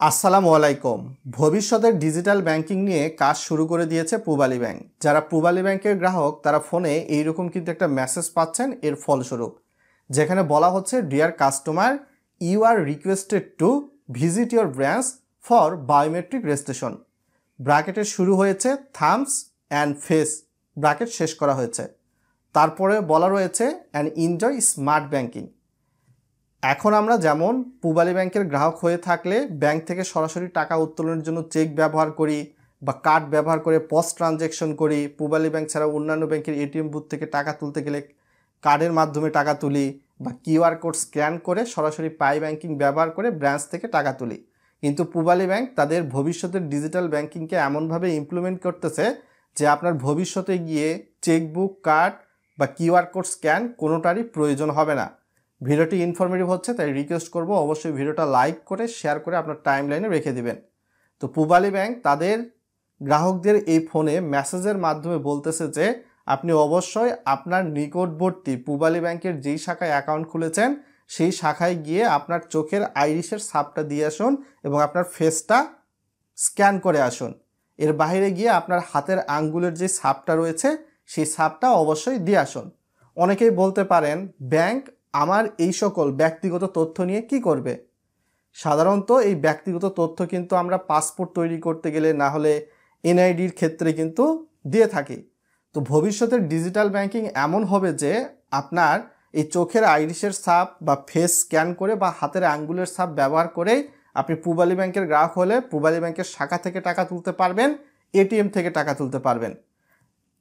আসসালামু আলাইকুম। ভবিষ্যতের ডিজিটাল ব্যাংকিং নিয়ে কাজ শুরু করে দিয়েছে পূবালী ব্যাংক। যারা পূবালী ব্যাংকের গ্রাহক তারা ফোনে এইরকম কিন্তু একটা মেসেজ পাচ্ছেন এর ফলস্বরূপ, যেখানে বলা হচ্ছে dear customer, you are requested to visit your branch for biometric registration. ব্র্যাকেটে শুরু হয়েছে থামস অ্যান্ড ফেস, ব্র্যাকেট শেষ করা হয়েছে। তারপরে বলা রয়েছে অ্যান্ড এনজয় স্মার্ট ব্যাংকিং। এখন আমরা যেমন পূবালী ব্যাংকের গ্রাহক হয়ে থাকলে ব্যাংক থেকে সরাসরি টাকা উত্তোলনের জন্য চেক ব্যবহার করি বা কার্ড ব্যবহার করে পোস্ট ট্রানজ্যাকশন করি, পূবালী ব্যাংক ছাড়া অন্যান্য ব্যাংকের এটিএম বুথ থেকে টাকা তুলতে গেলে কার্ডের মাধ্যমে টাকা তুলি বা কিউআর কোড স্ক্যান করে সরাসরি পাই ব্যাংকিং ব্যবহার করে ব্রাঞ্চ থেকে টাকা তুলি। কিন্তু পূবালী ব্যাংক তাদের ভবিষ্যতের ডিজিটাল ব্যাংকিংকে এমনভাবে ইমপ্লিমেন্ট করতেছে যে আপনার ভবিষ্যতে গিয়ে চেকবুক, কার্ড বা কিউআর কোড স্ক্যান কোনোটারই প্রয়োজন হবে না। ভিডিওটি ইনফরমেটিভ হচ্ছে তাই রিকোয়েস্ট করব অবশ্যই ভিডিওটা লাইক করে শেয়ার করে আপনার টাইমলাইনে রেখে দিবেন। তো পূবালী ব্যাংক তাদের গ্রাহকদের এই ফোনে মেসেজের মাধ্যমে বলতেছে যে আপনি অবশ্যই আপনার নিকটবর্তী পূবালী ব্যাংকের যেই শাখায় অ্যাকাউন্ট খুলেছেন সেই শাখায় গিয়ে আপনার চোখের আইরিশের ছাপটা দিয়ে আসুন এবং আপনার ফেসটা স্ক্যান করে আসুন। এর বাইরে গিয়ে আপনার হাতের আঙ্গুলের যে ছাপটা রয়েছে সেই ছাপটা অবশ্যই দিয়ে আসুন। অনেকেই বলতে পারেন ব্যাংক আমার এই সকল ব্যক্তিগত তথ্য নিয়ে কি করবে? সাধারণত এই ব্যক্তিগত তথ্য কিন্তু আমরা পাসপোর্ট তৈরি করতে গেলে না হলে এনআইডির ক্ষেত্রে কিন্তু দিয়ে থাকি। তো ভবিষ্যতের ডিজিটাল ব্যাংকিং এমন হবে যে আপনার এই চোখের আইরিশের ছাপ বা ফেস স্ক্যান করে বা হাতের আঙ্গুলের ছাপ ব্যবহার করেই আপনি পূবালী ব্যাংকের গ্রাহক হলে পূবালী ব্যাংকের শাখা থেকে টাকা তুলতে পারবেন, এটিএম থেকে টাকা তুলতে পারবেন।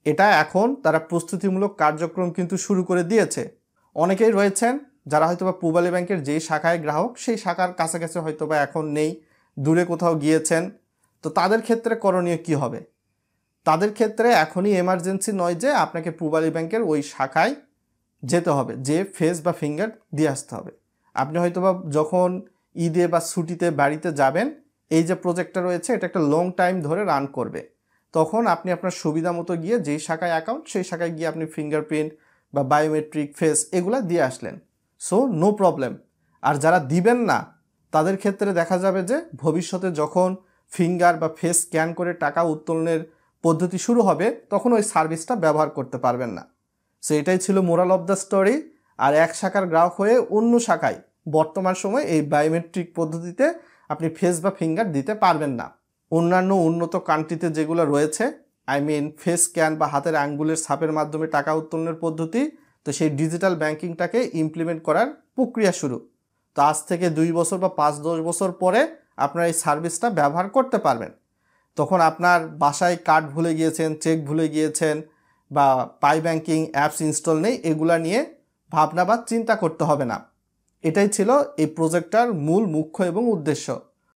এটা এখন তারা প্রস্তুতিমূলক কার্যক্রম কিন্তু শুরু করে দিয়েছে। অনেকেই রয়েছেন যারা হয়তোবা পূবালী ব্যাংকের যেই শাখায় গ্রাহক সেই শাখার কাছাকাছি হয়তোবা এখন নেই, দূরে কোথাও গিয়েছেন। তো তাদের ক্ষেত্রে করণীয় কি হবে? তাদের ক্ষেত্রে এখনই এমার্জেন্সি নয় যে আপনাকে পূবালী ব্যাংকের ওই শাখায় যেতে হবে, যে ফেস বা ফিঙ্গার দিয়ে আসতে হবে। আপনি হয়তোবা যখন ঈদে বা ছুটিতে বাড়িতে যাবেন, এই যে প্রজেক্টটা রয়েছে এটা একটা লং টাইম ধরে রান করবে। তখন আপনি আপনার সুবিধা মতো গিয়ে যেই শাখায় অ্যাকাউন্ট সেই শাখায় গিয়ে আপনি ফিঙ্গারপ্রিন্ট বা বায়োমেট্রিক ফেস এগুলা দিয়ে আসলেন, সো নো প্রবলেম। আর যারা দিবেন না তাদের ক্ষেত্রে দেখা যাবে যে ভবিষ্যতে যখন ফিঙ্গার বা ফেস স্ক্যান করে টাকা উত্তোলনের পদ্ধতি শুরু হবে তখন ওই সার্ভিসটা ব্যবহার করতে পারবেন না। সো এটাই ছিল মোরাল অফ দ্য স্টোরি। আর এক শাখার গ্রাহক হয়ে অন্য শাখায় বর্তমান সময় এই বায়োমেট্রিক পদ্ধতিতে আপনি ফেস বা ফিঙ্গার দিতে পারবেন না। অন্যান্য উন্নত কান্ট্রিতে যেগুলো রয়েছে, ফেস স্ক্যান বা হাতের আঙ্গুলের ছাপের মাধ্যমে টাকা উত্তোলনের পদ্ধতি, তো সেই ডিজিটাল ব্যাংকিংটাকে ইমপ্লিমেন্ট করার প্রক্রিয়া শুরু। তো আজ থেকে 2 বছর বা 5-10 বছর পরে আপনারা এই সার্ভিসটা ব্যবহার করতে পারবেন। তখন আপনার বাসায় কার্ড ভুলে গিয়েছেন, চেক ভুলে গিয়েছেন বা পাই ব্যাংকিং অ্যাপস ইনস্টল নেই, এগুলা নিয়ে ভাবনা বা চিন্তা করতে হবে না। এটাই ছিল এই প্রজেক্টটার মূল মুখ্য এবং উদ্দেশ্য।